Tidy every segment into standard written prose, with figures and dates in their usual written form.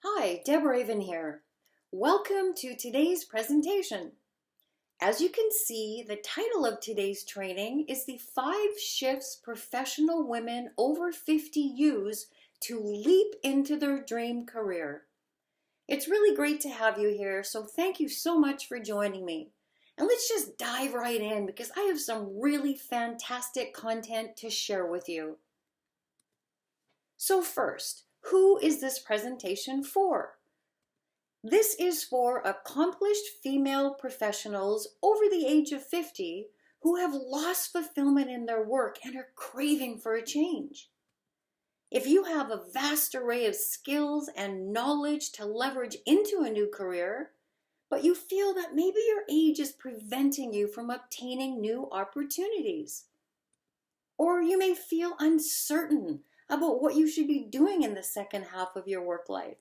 Hi, Deborah Raven here. Welcome to today's presentation. As you can see, the title of today's training is the 5 shifts professional women over 50 use to leap into their dream career. It's really great to have you here, so thank you so much for joining me. And let's just dive right in because I have some really fantastic content to share with you. So first, who is this presentation for? This is for accomplished female professionals over the age of 50 who have lost fulfillment in their work and are craving for a change. If you have a vast array of skills and knowledge to leverage into a new career, but you feel that maybe your age is preventing you from obtaining new opportunities, or you may feel uncertain about what you should be doing in the second half of your work life,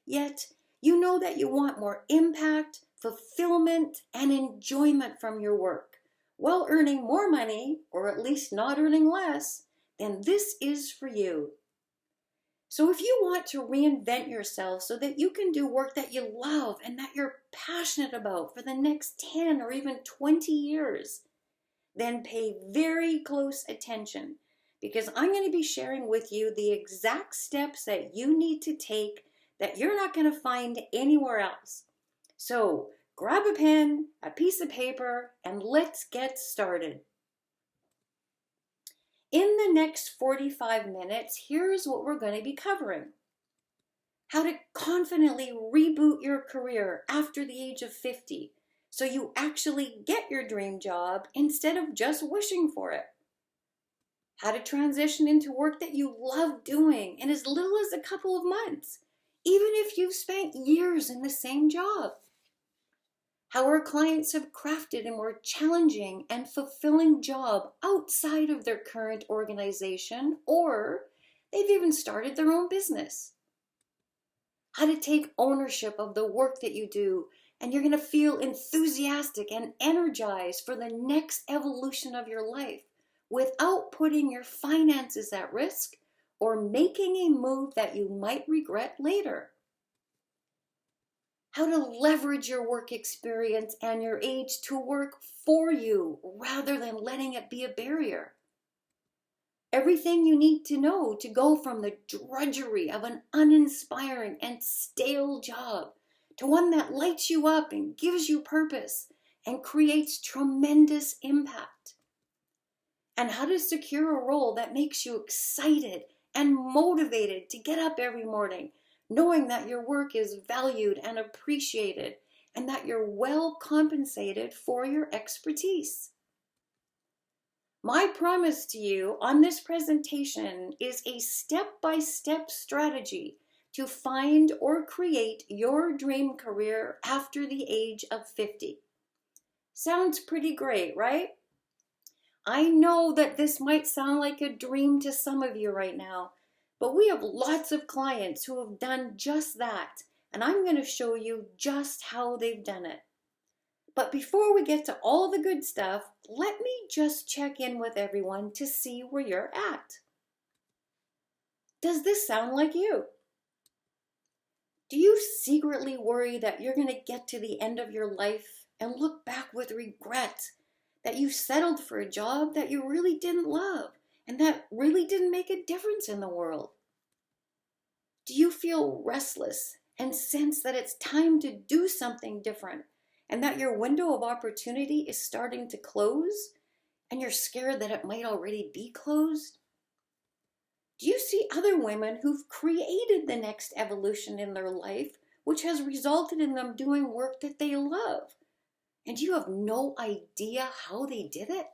yet you know that you want more impact, fulfillment, and enjoyment from your work, while earning more money, or at least not earning less, then this is for you. So if you want to reinvent yourself so that you can do work that you love and that you're passionate about for the next 10 or even 20 years, then pay very close attention, because I'm going to be sharing with you the exact steps that you need to take that you're not going to find anywhere else. So grab a pen, a piece of paper, and let's get started. In the next 45 minutes, here's what we're going to be covering. How to confidently reboot your career after the age of 50 so you actually get your dream job instead of just wishing for it. How to transition into work that you love doing in as little as a couple of months, even if you've spent years in the same job. How our clients have crafted a more challenging and fulfilling job outside of their current organization, or they've even started their own business. How to take ownership of the work that you do, and you're going to feel enthusiastic and energized for the next evolution of your life without putting your finances at risk or making a move that you might regret later. How to leverage your work experience and your age to work for you rather than letting it be a barrier. Everything you need to know to go from the drudgery of an uninspiring and stale job to one that lights you up and gives you purpose and creates tremendous impact. And how to secure a role that makes you excited and motivated to get up every morning, knowing that your work is valued and appreciated and that you're well compensated for your expertise. My promise to you on this presentation is a step-by-step strategy to find or create your dream career after the age of 50. Sounds pretty great, right? I know that this might sound like a dream to some of you right now, but we have lots of clients who have done just that, and I'm going to show you just how they've done it. But before we get to all the good stuff, let me just check in with everyone to see where you're at. Does this sound like you? Do you secretly worry that you're going to get to the end of your life and look back with regret that you settled for a job that you really didn't love and that really didn't make a difference in the world? Do you feel restless and sense that it's time to do something different and that your window of opportunity is starting to close and you're scared that it might already be closed? Do you see other women who've created the next evolution in their life, which has resulted in them doing work that they love, and you have no idea how they did it?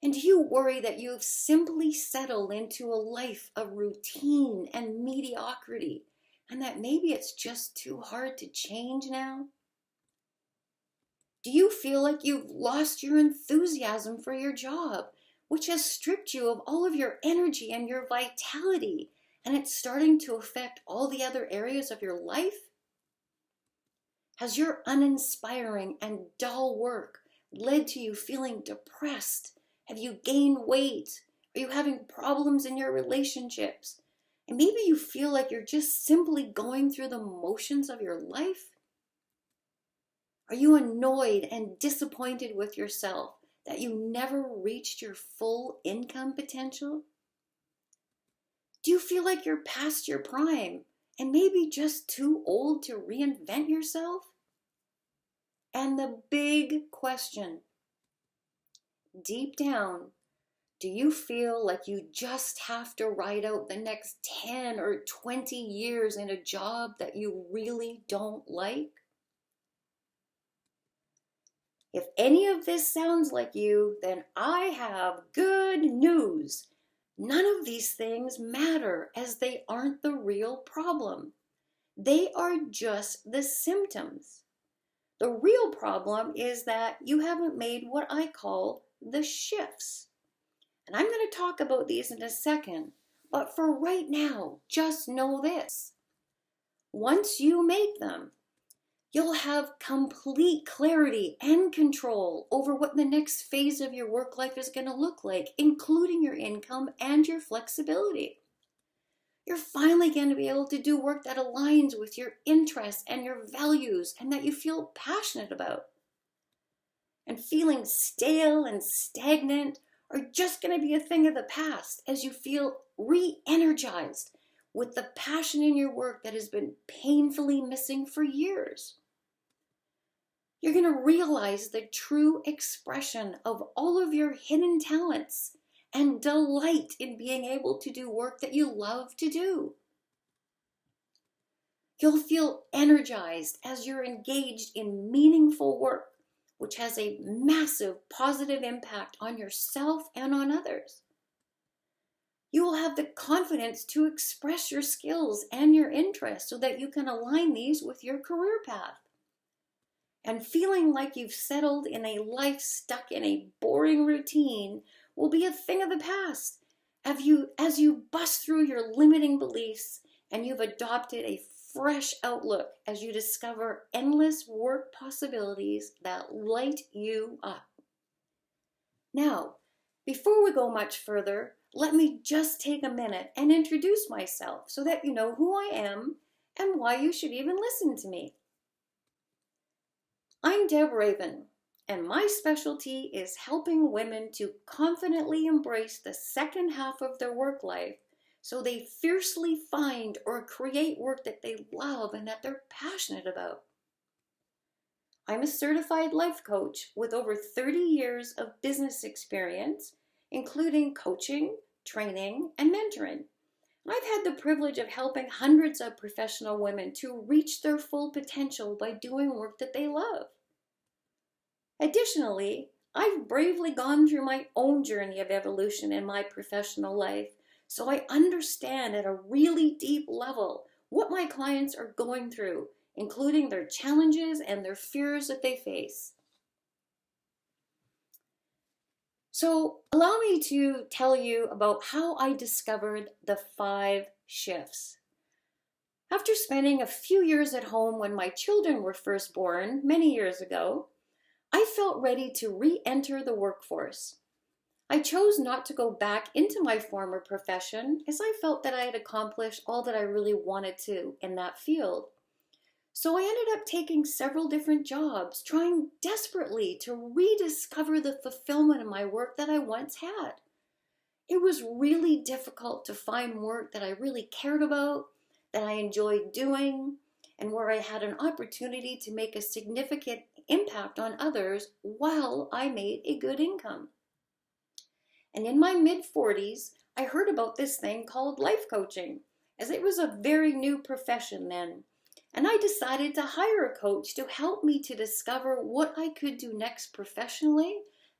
And do you worry that you've simply settled into a life of routine and mediocrity, and that maybe it's just too hard to change now? Do you feel like you've lost your enthusiasm for your job, which has stripped you of all of your energy and your vitality, and it's starting to affect all the other areas of your life? Has your uninspiring and dull work led to you feeling depressed? Have you gained weight? Are you having problems in your relationships? And maybe you feel like you're just simply going through the motions of your life. Are you annoyed and disappointed with yourself that you never reached your full income potential? Do you feel like you're past your prime and maybe just too old to reinvent yourself? And the big question, deep down, do you feel like you just have to ride out the next 10 or 20 years in a job that you really don't like? If any of this sounds like you, then I have good news. None of these things matter, as they aren't the real problem. They are just the symptoms. The real problem is that you haven't made what I call the shifts. And I'm going to talk about these in a second, but for right now, just know this. Once you make them, you'll have complete clarity and control over what the next phase of your work life is going to look like, including your income and your flexibility. You're finally going to be able to do work that aligns with your interests and your values and that you feel passionate about. And feeling stale and stagnant are just going to be a thing of the past as you feel re-energized with the passion in your work that has been painfully missing for years. You're going to realize the true expression of all of your hidden talents and delight in being able to do work that you love to do. You'll feel energized as you're engaged in meaningful work, which has a massive positive impact on yourself and on others. You will have the confidence to express your skills and your interests so that you can align these with your career path. And feeling like you've settled in a life stuck in a boring routine will be a thing of the past as you bust through your limiting beliefs and you've adopted a fresh outlook as you discover endless work possibilities that light you up. Now, before we go much further, let me just take a minute and introduce myself so that you know who I am and why you should even listen to me. I'm Deb Raven, and my specialty is helping women to confidently embrace the second half of their work life so they fiercely find or create work that they love and that they're passionate about. I'm a certified life coach with over 30 years of business experience, including coaching, training, and mentoring. I've had the privilege of helping hundreds of professional women to reach their full potential by doing work that they love. Additionally, I've bravely gone through my own journey of evolution in my professional life, so I understand at a really deep level what my clients are going through, including their challenges and their fears that they face. So allow me to tell you about how I discovered the 5 shifts. After spending a few years at home when my children were first born many years ago, I felt ready to re-enter the workforce. I chose not to go back into my former profession as I felt that I had accomplished all that I really wanted to in that field. So I ended up taking several different jobs, trying desperately to rediscover the fulfillment in my work that I once had. It was really difficult to find work that I really cared about, that I enjoyed doing, and where I had an opportunity to make a significant impact on others while I made a good income. And in my mid-40s, I heard about this thing called life coaching, as it was a very new profession then. And I decided to hire a coach to help me to discover what I could do next professionally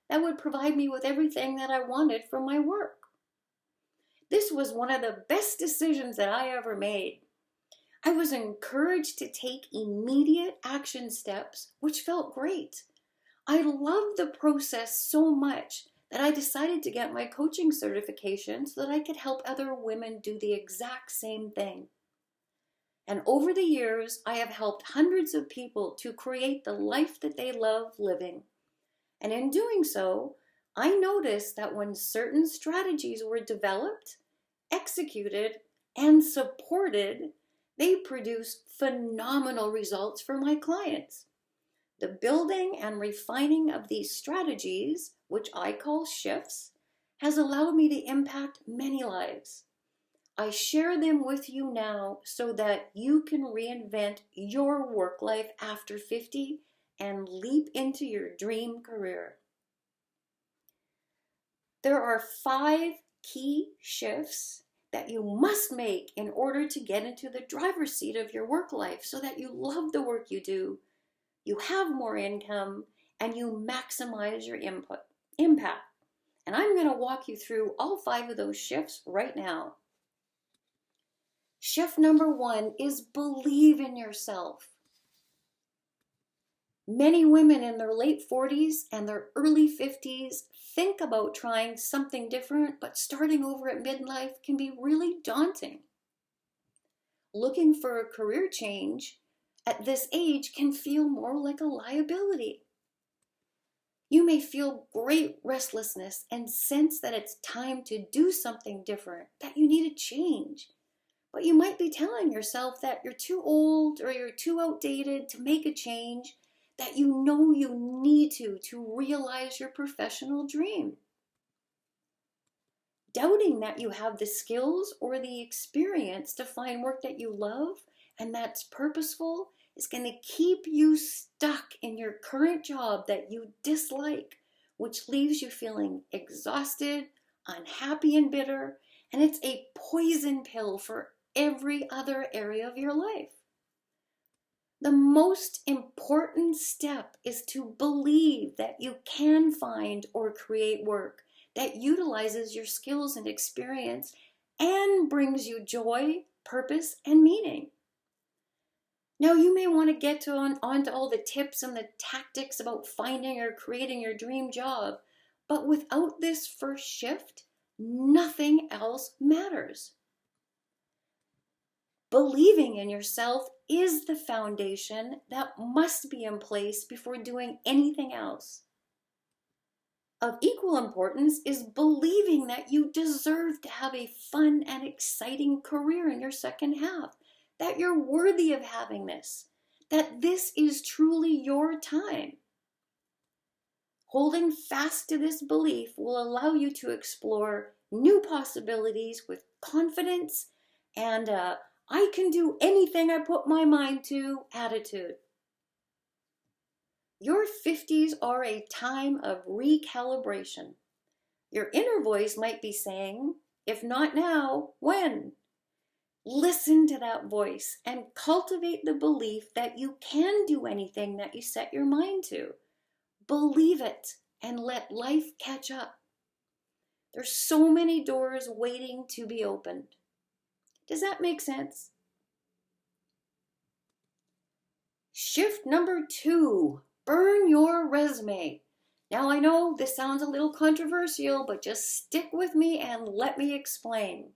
that would provide me with everything that I wanted from my work. This was one of the best decisions that I ever made. I was encouraged to take immediate action steps, which felt great. I loved the process so much that I decided to get my coaching certification so that I could help other women do the exact same thing. And over the years, I have helped hundreds of people to create the life that they love living. And in doing so, I noticed that when certain strategies were developed, executed, and supported, they produce phenomenal results for my clients. The building and refining of these strategies, which I call shifts, has allowed me to impact many lives. I share them with you now so that you can reinvent your work life after 50 and leap into your dream career. There are 5 key shifts that you must make in order to get into the driver's seat of your work life so that you love the work you do, you have more income, and you maximize your impact. And I'm going to walk you through all 5 of those shifts right now. Shift number 1 is believe in yourself. Many women in their late 40s and their early 50s think about trying something different, but starting over at midlife can be really daunting. Looking for a career change at this age can feel more like a liability. You may feel great restlessness and sense that it's time to do something different, that you need a change. But you might be telling yourself that you're too old or you're too outdated to make a change, that you know you need to realize your professional dream. Doubting that you have the skills or the experience to find work that you love and that's purposeful is going to keep you stuck in your current job that you dislike, which leaves you feeling exhausted, unhappy, and bitter, and it's a poison pill for every other area of your life. The most important step is to believe that you can find or create work that utilizes your skills and experience and brings you joy, purpose, and meaning. Now, you may want to get onto all the tips and the tactics about finding or creating your dream job, but without this first shift, nothing else matters. Believing in yourself is the foundation that must be in place before doing anything else. Of equal importance is believing that you deserve to have a fun and exciting career in your second half, that you're worthy of having this, that this is truly your time. Holding fast to this belief will allow you to explore new possibilities with confidence and I can do anything I put my mind to attitude. Your 50s are a time of recalibration. Your inner voice might be saying, if not now, when? Listen to that voice and cultivate the belief that you can do anything that you set your mind to. Believe it and let life catch up. There's so many doors waiting to be opened. Does that make sense? Shift number 2, burn your resume. Now I know this sounds a little controversial, but just stick with me and let me explain.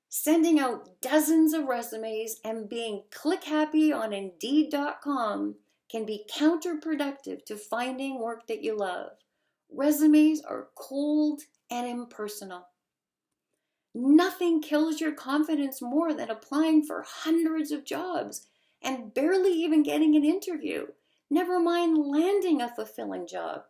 Sending out dozens of resumes and being click happy on Indeed.com can be counterproductive to finding work that you love. Resumes are cold and impersonal. Nothing kills your confidence more than applying for hundreds of jobs and barely even getting an interview, never mind landing a fulfilling job.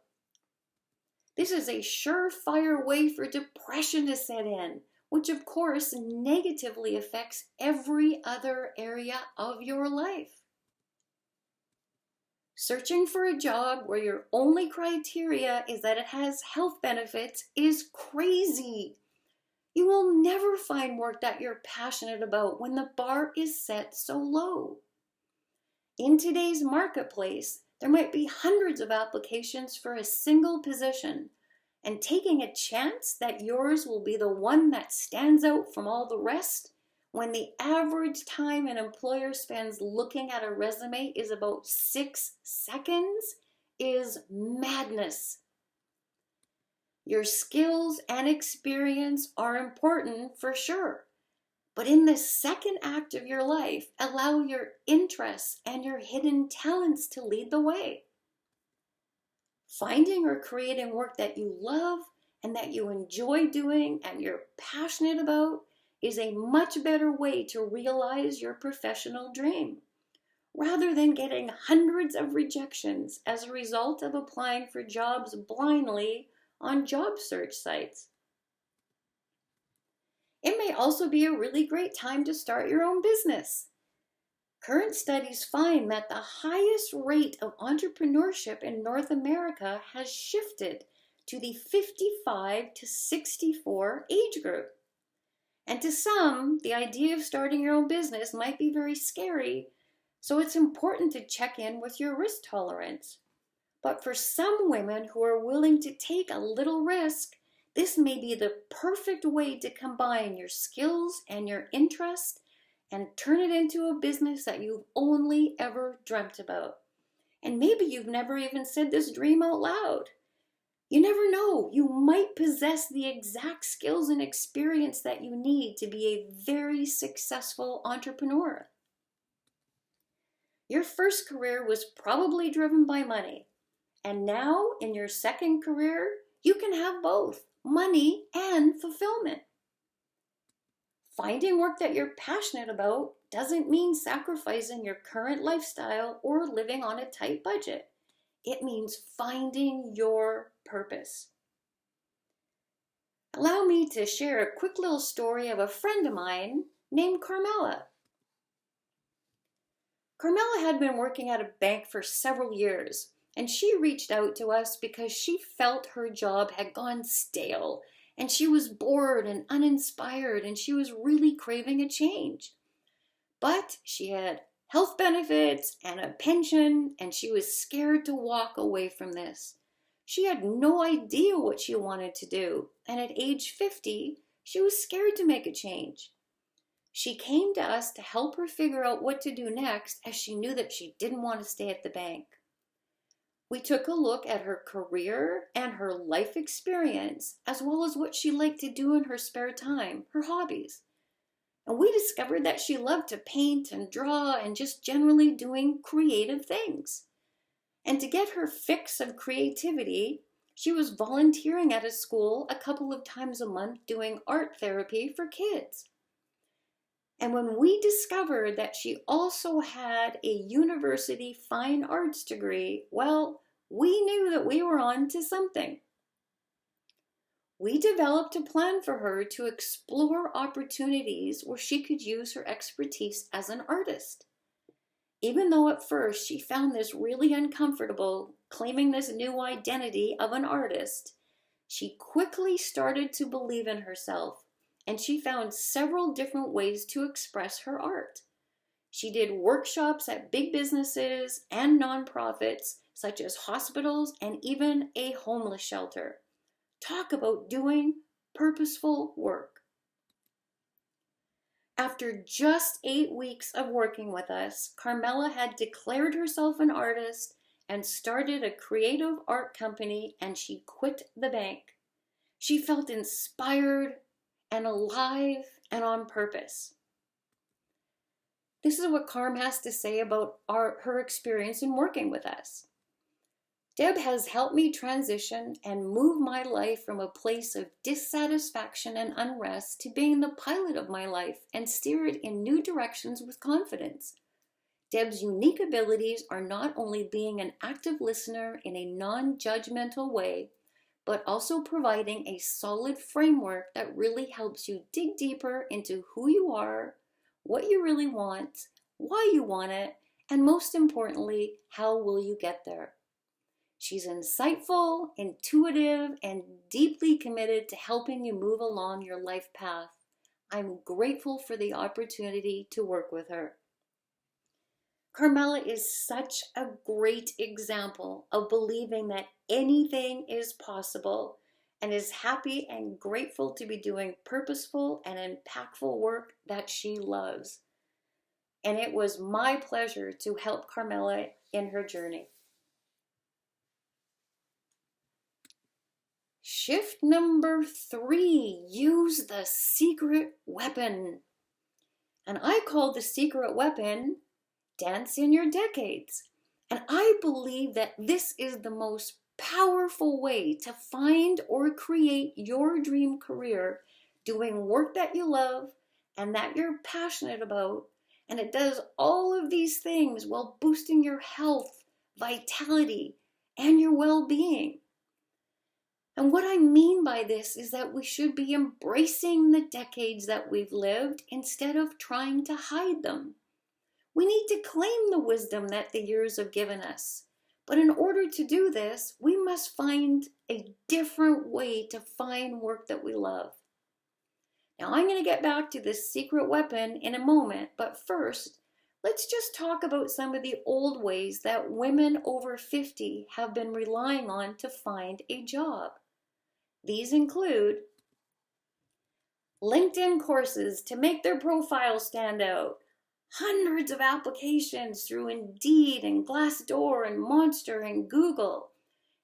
This is a surefire way for depression to set in, which of course negatively affects every other area of your life. Searching for a job where your only criteria is that it has health benefits is crazy. You will never find work that you're passionate about when the bar is set so low. In today's marketplace, there might be hundreds of applications for a single position, and taking a chance that yours will be the one that stands out from all the rest when the average time an employer spends looking at a resume is about 6 seconds is madness. Your skills and experience are important for sure, but in the second act of your life, allow your interests and your hidden talents to lead the way. Finding or creating work that you love and that you enjoy doing and you're passionate about is a much better way to realize your professional dream, rather than getting hundreds of rejections as a result of applying for jobs blindly on job search sites. It may also be a really great time to start your own business. Current studies find that the highest rate of entrepreneurship in North America has shifted to the 55 to 64 age group. And to some, the idea of starting your own business might be very scary, so it's important to check in with your risk tolerance. But for some women who are willing to take a little risk, this may be the perfect way to combine your skills and your interest and turn it into a business that you've only ever dreamt about. And maybe you've never even said this dream out loud. You never know, you might possess the exact skills and experience that you need to be a very successful entrepreneur. Your first career was probably driven by money, and now in your second career, you can have both money and fulfillment. Finding work that you're passionate about doesn't mean sacrificing your current lifestyle or living on a tight budget. It means finding your purpose. Allow me to share a quick little story of a friend of mine named Carmela. Carmela had been working at a bank for several years, and she reached out to us because she felt her job had gone stale, and she was bored and uninspired, and she was really craving a change. But she had health benefits and a pension, and she was scared to walk away from this. She had no idea what she wanted to do, and at age 50, she was scared to make a change. She came to us to help her figure out what to do next, as she knew that she didn't want to stay at the bank. We took a look at her career and her life experience, as well as what she liked to do in her spare time, her hobbies. And we discovered that she loved to paint and draw and just generally doing creative things. And to get her fix of creativity, she was volunteering at a school a couple of times a month doing art therapy for kids. And when we discovered that she also had a university fine arts degree, well, we knew that we were on to something. We developed a plan for her to explore opportunities where she could use her expertise as an artist. Even though at first she found this really uncomfortable, claiming this new identity of an artist, she quickly started to believe in herself, and she found several different ways to express her art. She did workshops at big businesses and nonprofits, such as hospitals and even a homeless shelter. Talk about doing purposeful work. After just 8 weeks of working with us, Carmela had declared herself an artist and started a creative art company, and she quit the bank. She felt inspired and alive and on purpose. This is what Carm has to say about her experience in working with us. Deb has helped me transition and move my life from a place of dissatisfaction and unrest to being the pilot of my life and steer it in new directions with confidence. Deb's unique abilities are not only being an active listener in a non-judgmental way, but also providing a solid framework that really helps you dig deeper into who you are, what you really want, why you want it, and most importantly, how will you get there. She's insightful, intuitive, and deeply committed to helping you move along your life path. I'm grateful for the opportunity to work with her. Carmela is such a great example of believing that anything is possible and is happy and grateful to be doing purposeful and impactful work that she loves. And it was my pleasure to help Carmela in her journey. Shift number 3, use the secret weapon. And I call the secret weapon Dance in Your Decades. And I believe that this is the most powerful way to find or create your dream career doing work that you love and that you're passionate about. And it does all of these things while boosting your health, vitality, and your well-being. And what I mean by this is that we should be embracing the decades that we've lived instead of trying to hide them. We need to claim the wisdom that the years have given us. But in order to do this, we must find a different way to find work that we love. Now, I'm going to get back to this secret weapon in a moment, but first, let's just talk about some of the old ways that women over 50 have been relying on to find a job. These include LinkedIn courses to make their profile stand out, hundreds of applications through Indeed and Glassdoor and Monster and Google,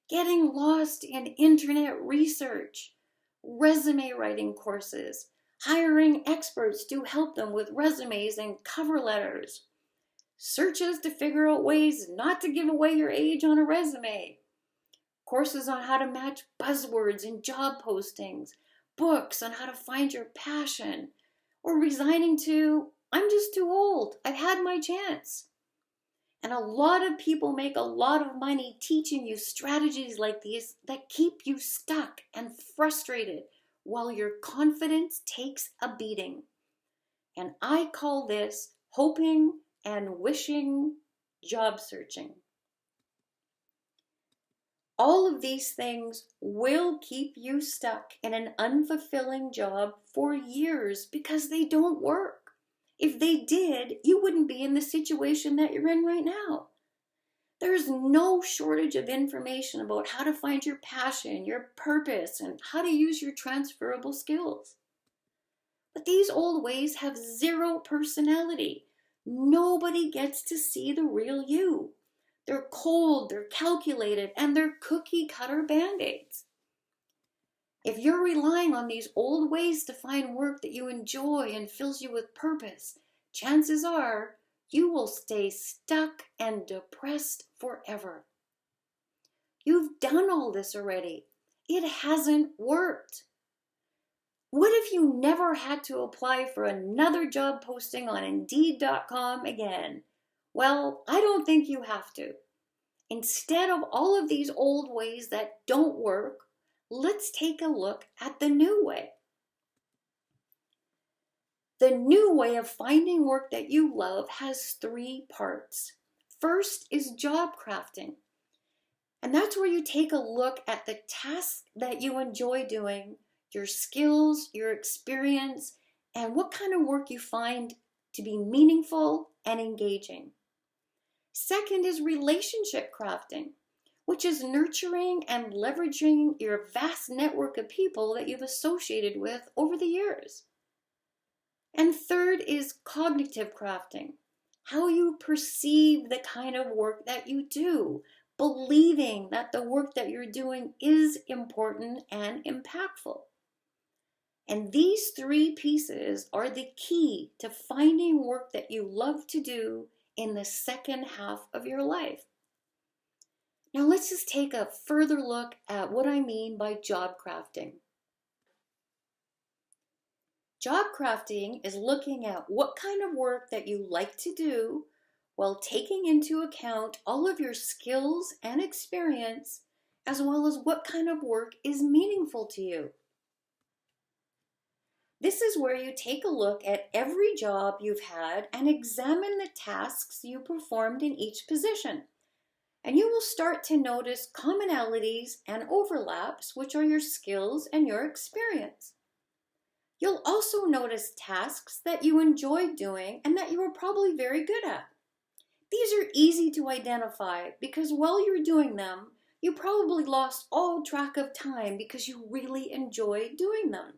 getting lost in internet research, resume writing courses, hiring experts to help them with resumes and cover letters, searches to figure out ways not to give away your age on a resume, courses on how to match buzzwords in job postings, books on how to find your passion, or resigning to, I'm just too old, I've had my chance. And a lot of people make a lot of money teaching you strategies like these that keep you stuck and frustrated while your confidence takes a beating. And I call this hoping and wishing job searching. All of these things will keep you stuck in an unfulfilling job for years because they don't work. If they did, you wouldn't be in the situation that you're in right now. There's no shortage of information about how to find your passion, your purpose, and how to use your transferable skills. But these old ways have zero personality. Nobody gets to see the real you. They're cold, they're calculated, and they're cookie-cutter band-aids. If you're relying on these old ways to find work that you enjoy and fills you with purpose, chances are you will stay stuck and depressed forever. You've done all this already. It hasn't worked. What if you never had to apply for another job posting on Indeed.com again? Well, I don't think you have to. Instead of all of these old ways that don't work, let's take a look at the new way. The new way of finding work that you love has 3 parts. First is job crafting. And that's where you take a look at the tasks that you enjoy doing, your skills, your experience, and what kind of work you find to be meaningful and engaging. Second is relationship crafting, which is nurturing and leveraging your vast network of people that you've associated with over the years. And third is cognitive crafting, how you perceive the kind of work that you do, believing that the work that you're doing is important and impactful. And these 3 pieces are the key to finding work that you love to do in the second half of your life. Now let's just take a further look at what I mean by job crafting. Job crafting is looking at what kind of work that you like to do while taking into account all of your skills and experience, as well as what kind of work is meaningful to you. This is where you take a look at every job you've had and examine the tasks you performed in each position. And you will start to notice commonalities and overlaps, which are your skills and your experience. You'll also notice tasks that you enjoyed doing and that you were probably very good at. These are easy to identify because while you're doing them, you probably lost all track of time because you really enjoyed doing them.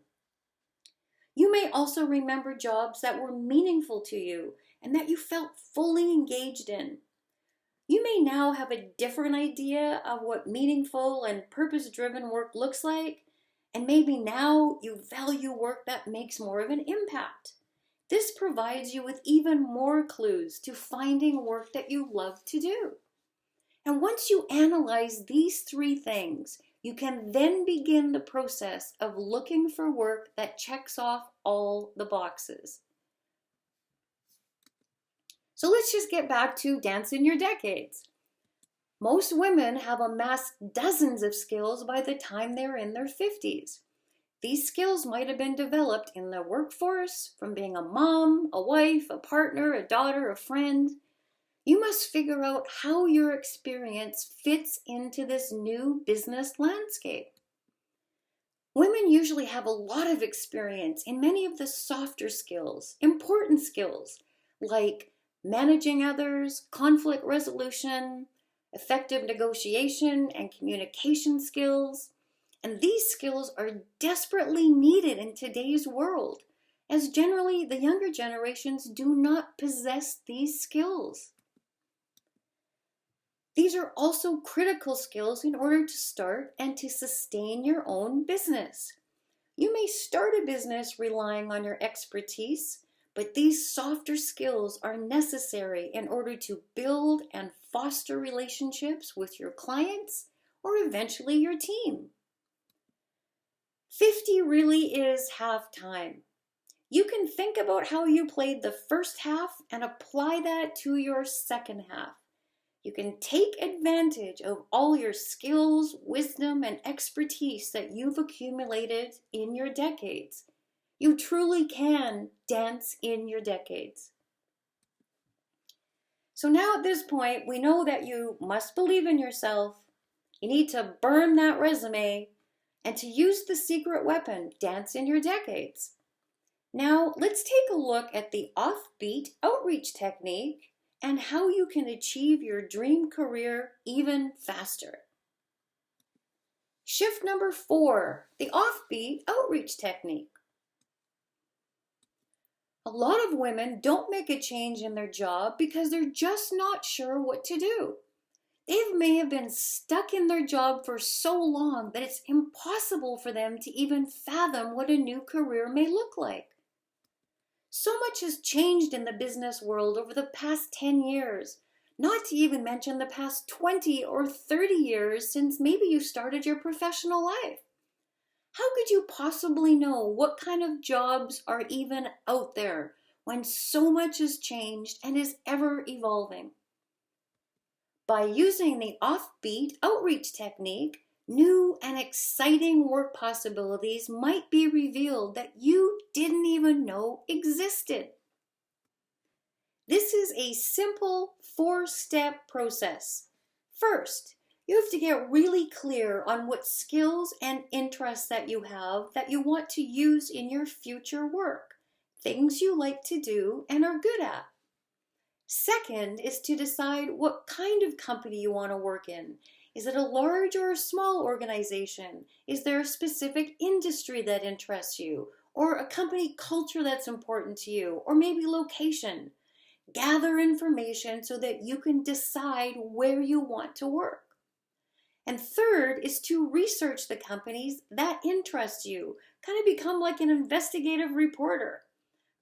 You may also remember jobs that were meaningful to you and that you felt fully engaged in. You may now have a different idea of what meaningful and purpose-driven work looks like, and maybe now you value work that makes more of an impact. This provides you with even more clues to finding work that you love to do. And once you analyze these three things, you can then begin the process of looking for work that checks off all the boxes. So let's just get back to Dance in Your Decades. Most women have amassed dozens of skills by the time they're in their 50s. These skills might have been developed in the workforce, from being a mom, a wife, a partner, a daughter, a friend. You must figure out how your experience fits into this new business landscape. Women usually have a lot of experience in many of the softer skills, important skills, like managing others, conflict resolution, effective negotiation and communication skills. And these skills are desperately needed in today's world, as generally the younger generations do not possess these skills. These are also critical skills in order to start and to sustain your own business. You may start a business relying on your expertise, but these softer skills are necessary in order to build and foster relationships with your clients or eventually your team. 50 really is half time. You can think about how you played the first half and apply that to your second half. You can take advantage of all your skills, wisdom, and expertise that you've accumulated in your decades. You truly can dance in your decades. So now at this point, we know that you must believe in yourself. You need to burn that resume and to use the secret weapon, dance in your decades. Now let's take a look at the offbeat outreach technique and how you can achieve your dream career even faster. Shift number 4, the offbeat outreach technique. A lot of women don't make a change in their job because they're just not sure what to do. They may have been stuck in their job for so long that it's impossible for them to even fathom what a new career may look like. So much has changed in the business world over the past 10 years, not to even mention the past 20 or 30 years since maybe you started your professional life. How could you possibly know what kind of jobs are even out there when so much has changed and is ever evolving? By using the offbeat outreach technique, new and exciting work possibilities might be revealed that you didn't even know existed. This is a simple 4-step process. First, you have to get really clear on what skills and interests that you have that you want to use in your future work, things you like to do and are good at. Second is to decide what kind of company you want to work in. Is it a large or a small organization? Is there a specific industry that interests you? Or a company culture that's important to you? Or maybe location? Gather information so that you can decide where you want to work. And third is to research the companies that interest you. Kind of become like an investigative reporter.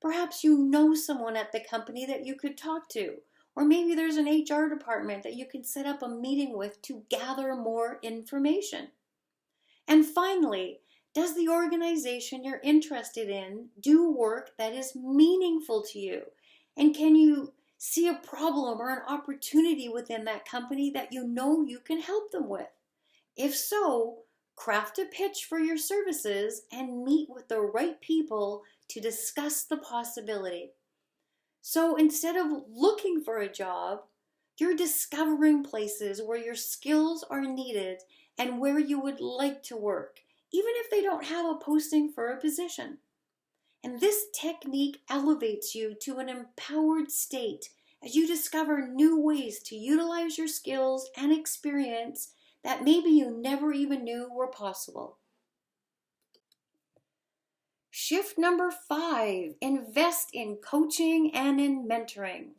Perhaps you know someone at the company that you could talk to. Or maybe there's an HR department that you can set up a meeting with to gather more information. And finally, does the organization you're interested in do work that is meaningful to you? And can you see a problem or an opportunity within that company that you know you can help them with? If so, craft a pitch for your services and meet with the right people to discuss the possibility. So instead of looking for a job, you're discovering places where your skills are needed and where you would like to work, even if they don't have a posting for a position. And this technique elevates you to an empowered state as you discover new ways to utilize your skills and experience that maybe you never even knew were possible. Shift number 5, invest in coaching and in mentoring.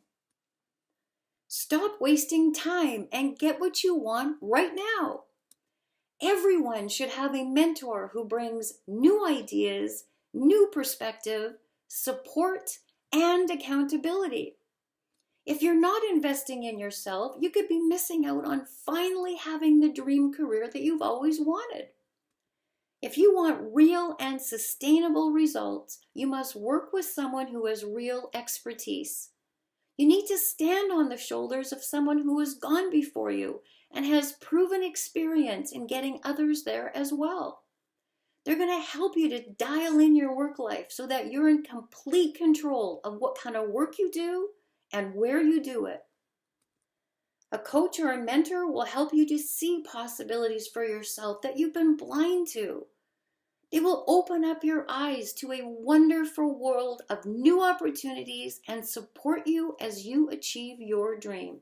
Stop wasting time and get what you want right now. Everyone should have a mentor who brings new ideas, new perspective, support, and accountability. If you're not investing in yourself, you could be missing out on finally having the dream career that you've always wanted. If you want real and sustainable results, you must work with someone who has real expertise. You need to stand on the shoulders of someone who has gone before you and has proven experience in getting others there as well. They're going to help you to dial in your work life so that you're in complete control of what kind of work you do and where you do it. A coach or a mentor will help you to see possibilities for yourself that you've been blind to. They will open up your eyes to a wonderful world of new opportunities and support you as you achieve your dream.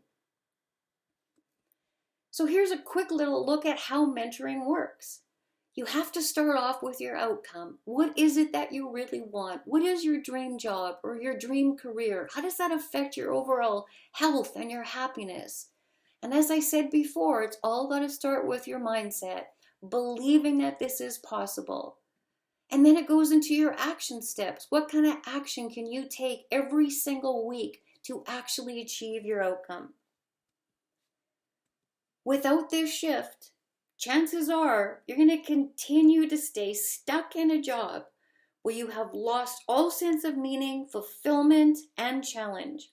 So here's a quick little look at how mentoring works. You have to start off with your outcome. What is it that you really want? What is your dream job or your dream career? How does that affect your overall health and your happiness? And as I said before, it's all got to start with your mindset, believing that this is possible. And then it goes into your action steps. What kind of action can you take every single week to actually achieve your outcome? Without this shift, chances are you're going to continue to stay stuck in a job where you have lost all sense of meaning, fulfillment, and challenge.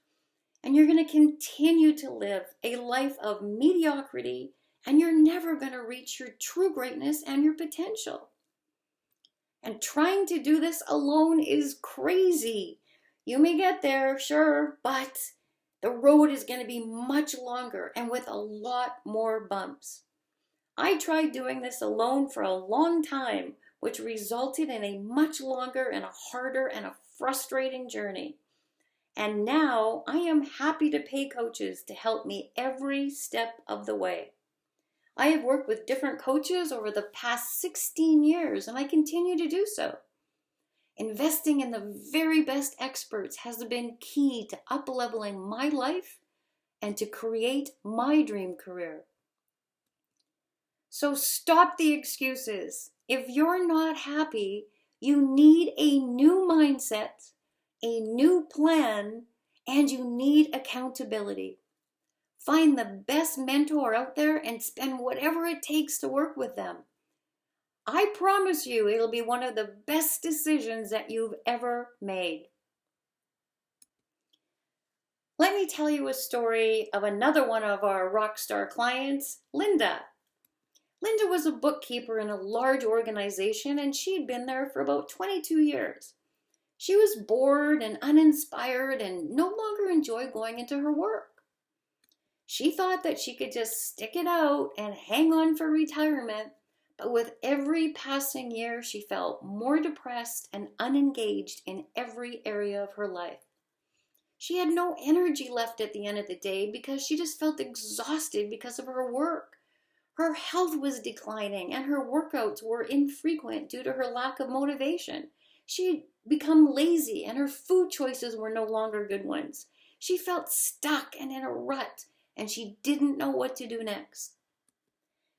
And you're going to continue to live a life of mediocrity, and you're never going to reach your true greatness and your potential. And trying to do this alone is crazy. You may get there, sure, but the road is going to be much longer and with a lot more bumps. I tried doing this alone for a long time, which resulted in a much longer and a harder and a frustrating journey. And now I am happy to pay coaches to help me every step of the way. I have worked with different coaches over the past 16 years, and I continue to do so. Investing in the very best experts has been key to up-leveling my life and to create my dream career. So stop the excuses. If you're not happy, you need a new mindset, a new plan, and you need accountability. Find the best mentor out there and spend whatever it takes to work with them. I promise you it'll be one of the best decisions that you've ever made. Let me tell you a story of another one of our rock star clients, Linda. Linda was a bookkeeper in a large organization, and she'd been there for about 22 years. She was bored and uninspired and no longer enjoyed going into her work. She thought that she could just stick it out and hang on for retirement, but with every passing year, she felt more depressed and unengaged in every area of her life. She had no energy left at the end of the day because she just felt exhausted because of her work. Her health was declining and her workouts were infrequent due to her lack of motivation. She had become lazy and her food choices were no longer good ones. She felt stuck and in a rut, and she didn't know what to do next.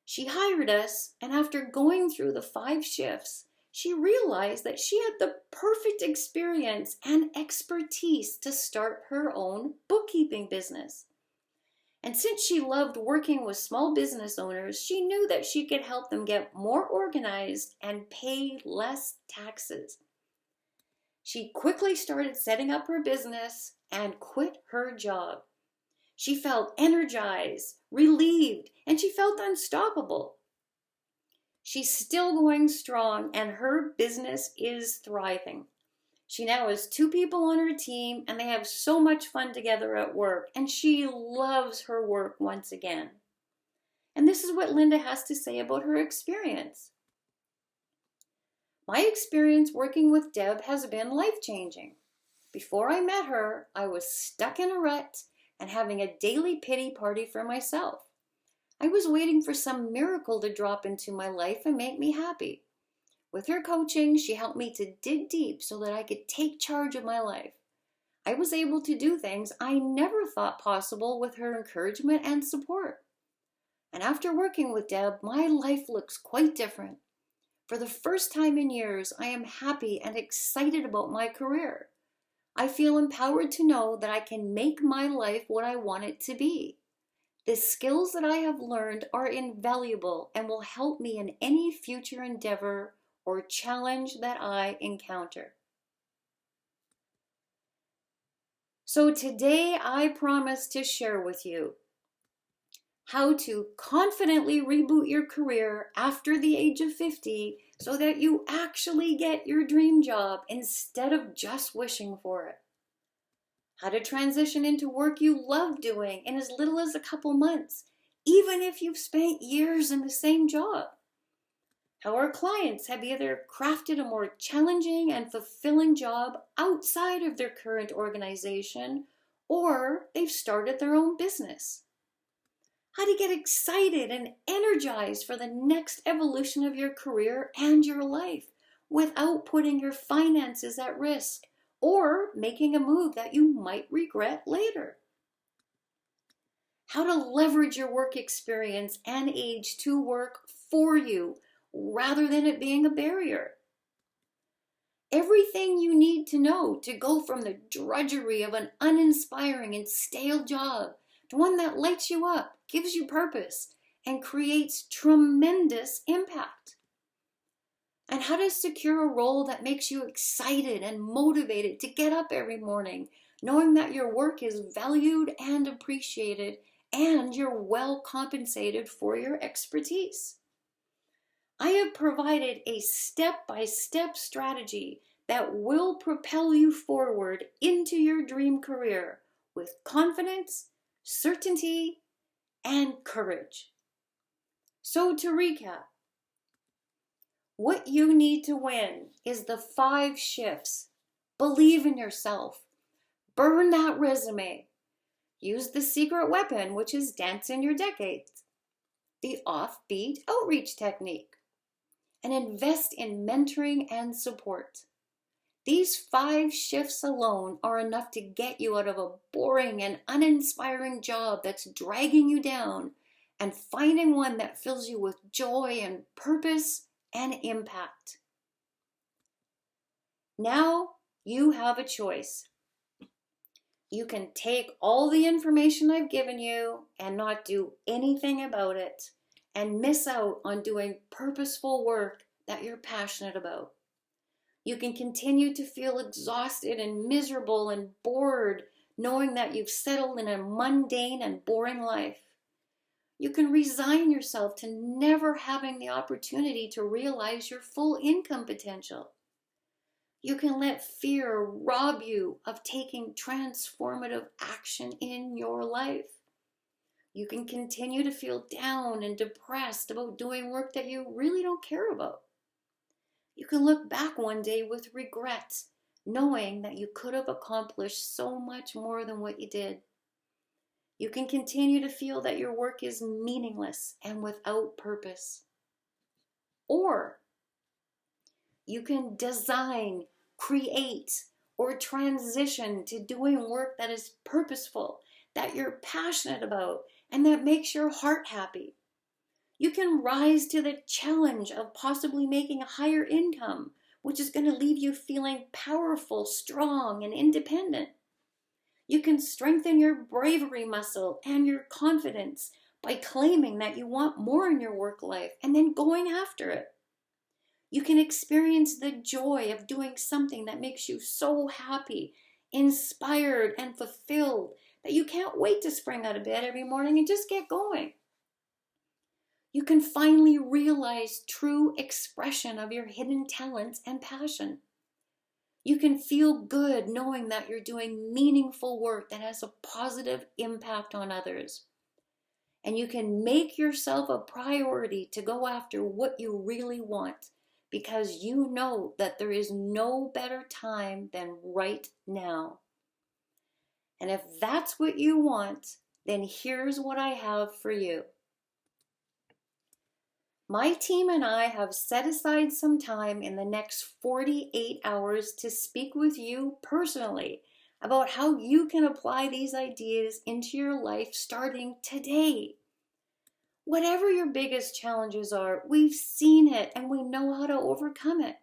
She hired us, and after going through the 5 shifts, she realized that she had the perfect experience and expertise to start her own bookkeeping business. And since she loved working with small business owners, she knew that she could help them get more organized and pay less taxes. She quickly started setting up her business and quit her job. She felt energized, relieved, and she felt unstoppable. She's still going strong, and her business is thriving. She now has 2 people on her team, and they have so much fun together at work, and she loves her work once again. And this is what Linda has to say about her experience. My experience working with Deb has been life-changing. Before I met her, I was stuck in a rut and having a daily pity party for myself. I was waiting for some miracle to drop into my life and make me happy. With her coaching, she helped me to dig deep so that I could take charge of my life. I was able to do things I never thought possible with her encouragement and support. And after working with Deb, my life looks quite different. For the first time in years, I am happy and excited about my career. I feel empowered to know that I can make my life what I want it to be. The skills that I have learned are invaluable and will help me in any future endeavor or challenge that I encounter. So today I promise to share with you how to confidently reboot your career after the age of 50 so that you actually get your dream job instead of just wishing for it. How to transition into work you love doing in as little as a couple months, even if you've spent years in the same job. How our clients have either crafted a more challenging and fulfilling job outside of their current organization, or they've started their own business. How to get excited and energized for the next evolution of your career and your life without putting your finances at risk or making a move that you might regret later. How to leverage your work experience and age to work for you rather than it being a barrier. Everything you need to know to go from the drudgery of an uninspiring and stale job to one that lights you up, gives you purpose, and creates tremendous impact. And how to secure a role that makes you excited and motivated to get up every morning, knowing that your work is valued and appreciated, and you're well compensated for your expertise. I have provided a step-by-step strategy that will propel you forward into your dream career with confidence, certainty, and courage. So to recap, what you need to win is the 5 shifts. Believe in yourself. Burn that resume. Use the secret weapon, which is dance in your decades. The offbeat outreach technique. And invest in mentoring and support. These 5 shifts alone are enough to get you out of a boring and uninspiring job that's dragging you down and finding one that fills you with joy and purpose and impact. Now you have a choice. You can take all the information I've given you and not do anything about it and miss out on doing purposeful work that you're passionate about. You can continue to feel exhausted and miserable and bored knowing that you've settled in a mundane and boring life. You can resign yourself to never having the opportunity to realize your full income potential. You can let fear rob you of taking transformative action in your life. You can continue to feel down and depressed about doing work that you really don't care about. You can look back one day with regret, knowing that you could have accomplished so much more than what you did. You can continue to feel that your work is meaningless and without purpose. Or you can design, create, or transition to doing work that is purposeful, that you're passionate about, and that makes your heart happy. You can rise to the challenge of possibly making a higher income, which is going to leave you feeling powerful, strong, and independent. You can strengthen your bravery muscle and your confidence by claiming that you want more in your work life and then going after it. You can experience the joy of doing something that makes you so happy, inspired, and fulfilled that you can't wait to spring out of bed every morning and just get going. You can finally realize true expression of your hidden talents and passion. You can feel good knowing that you're doing meaningful work that has a positive impact on others. And you can make yourself a priority to go after what you really want because you know that there is no better time than right now. And if that's what you want, then here's what I have for you. My team and I have set aside some time in the next 48 hours to speak with you personally about how you can apply these ideas into your life starting today. Whatever your biggest challenges are, we've seen it and we know how to overcome it.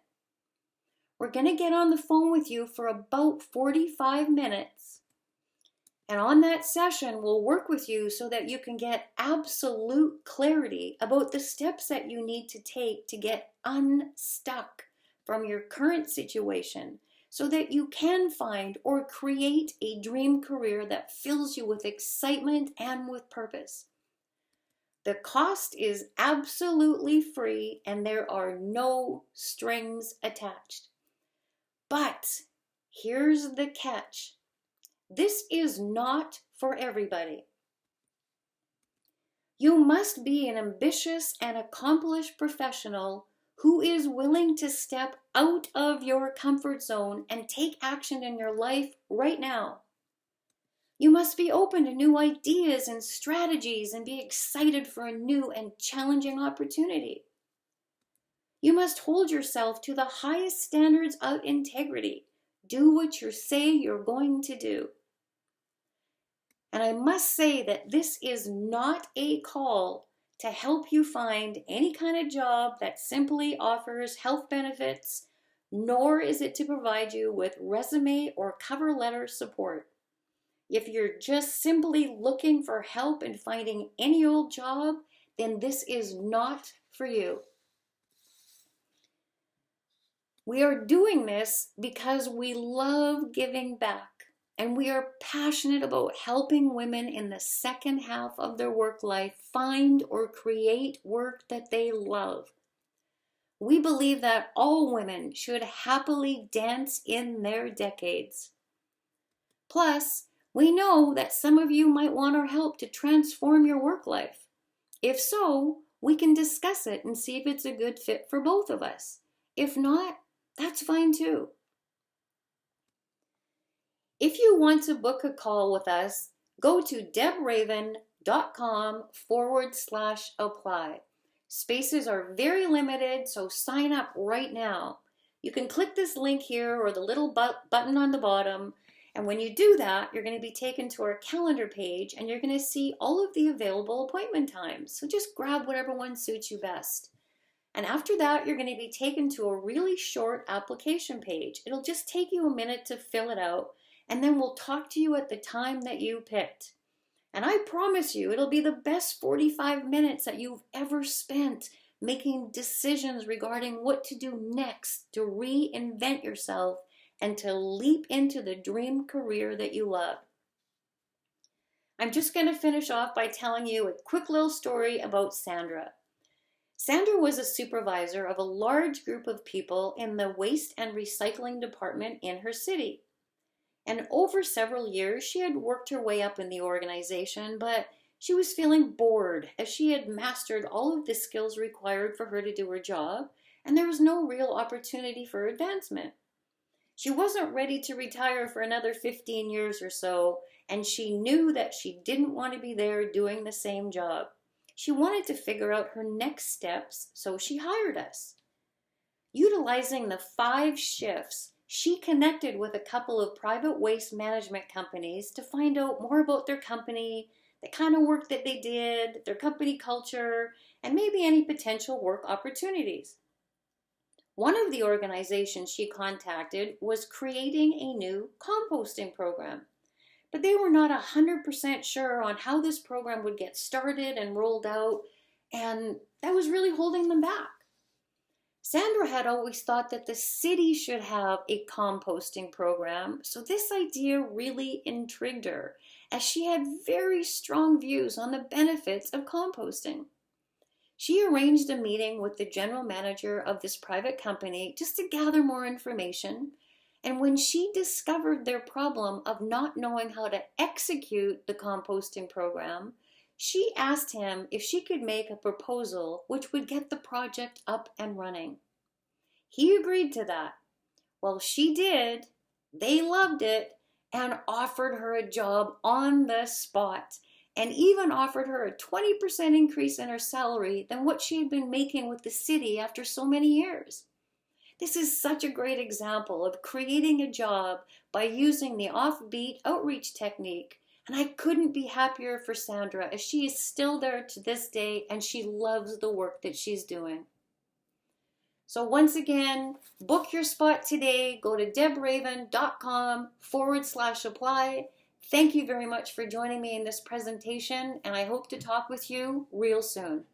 We're going to get on the phone with you for about 45 minutes. And on that session, we'll work with you so that you can get absolute clarity about the steps that you need to take to get unstuck from your current situation so that you can find or create a dream career that fills you with excitement and with purpose. The cost is absolutely free and there are no strings attached. But here's the catch. This is not for everybody. You must be an ambitious and accomplished professional who is willing to step out of your comfort zone and take action in your life right now. You must be open to new ideas and strategies and be excited for a new and challenging opportunity. You must hold yourself to the highest standards of integrity. Do what you say you're going to do. And I must say that this is not a call to help you find any kind of job that simply offers health benefits, nor is it to provide you with resume or cover letter support. If you're just simply looking for help in finding any old job, then this is not for you. We are doing this because we love giving back. And we are passionate about helping women in the second half of their work life find or create work that they love. We believe that all women should happily dance in their decades. Plus, we know that some of you might want our help to transform your work life. If so, we can discuss it and see if it's a good fit for both of us. If not, that's fine too. If you want to book a call with us, go to debraven.com/apply. Spaces are very limited, so sign up right now. You can click this link here or the little button on the bottom, and when you do that, you're going to be taken to our calendar page and you're going to see all of the available appointment times. So just grab whatever one suits you best. And after that, you're going to be taken to a really short application page. It'll just take you a minute to fill it out. And then we'll talk to you at the time that you picked. And I promise you, it'll be the best 45 minutes that you've ever spent making decisions regarding what to do next to reinvent yourself and to leap into the dream career that you love. I'm just going to finish off by telling you a quick little story about Sandra. Sandra was a supervisor of a large group of people in the waste and recycling department in her city. And over several years, she had worked her way up in the organization, but she was feeling bored as she had mastered all of the skills required for her to do her job, and there was no real opportunity for advancement. She wasn't ready to retire for another 15 years or so, and she knew that she didn't want to be there doing the same job. She wanted to figure out her next steps, so she hired us. Utilizing the 5 shifts, she connected with a couple of private waste management companies to find out more about their company, the kind of work that they did, their company culture, and maybe any potential work opportunities. One of the organizations she contacted was creating a new composting program, but they were not 100% sure on how this program would get started and rolled out, and that was really holding them back. Sandra had always thought that the city should have a composting program, so this idea really intrigued her, as she had very strong views on the benefits of composting. She arranged a meeting with the general manager of this private company just to gather more information, and when she discovered their problem of not knowing how to execute the composting program, she asked him if she could make a proposal which would get the project up and running. He agreed to that. Well, she did. They loved it and offered her a job on the spot, and even offered her a 20% increase in her salary than what she had been making with the city after so many years. This is such a great example of creating a job by using the offbeat outreach technique. And I couldn't be happier for Sandra, as she is still there to this day and she loves the work that she's doing. So once again, book your spot today. Go to debraven.com/apply. Thank you very much for joining me in this presentation, and I hope to talk with you real soon.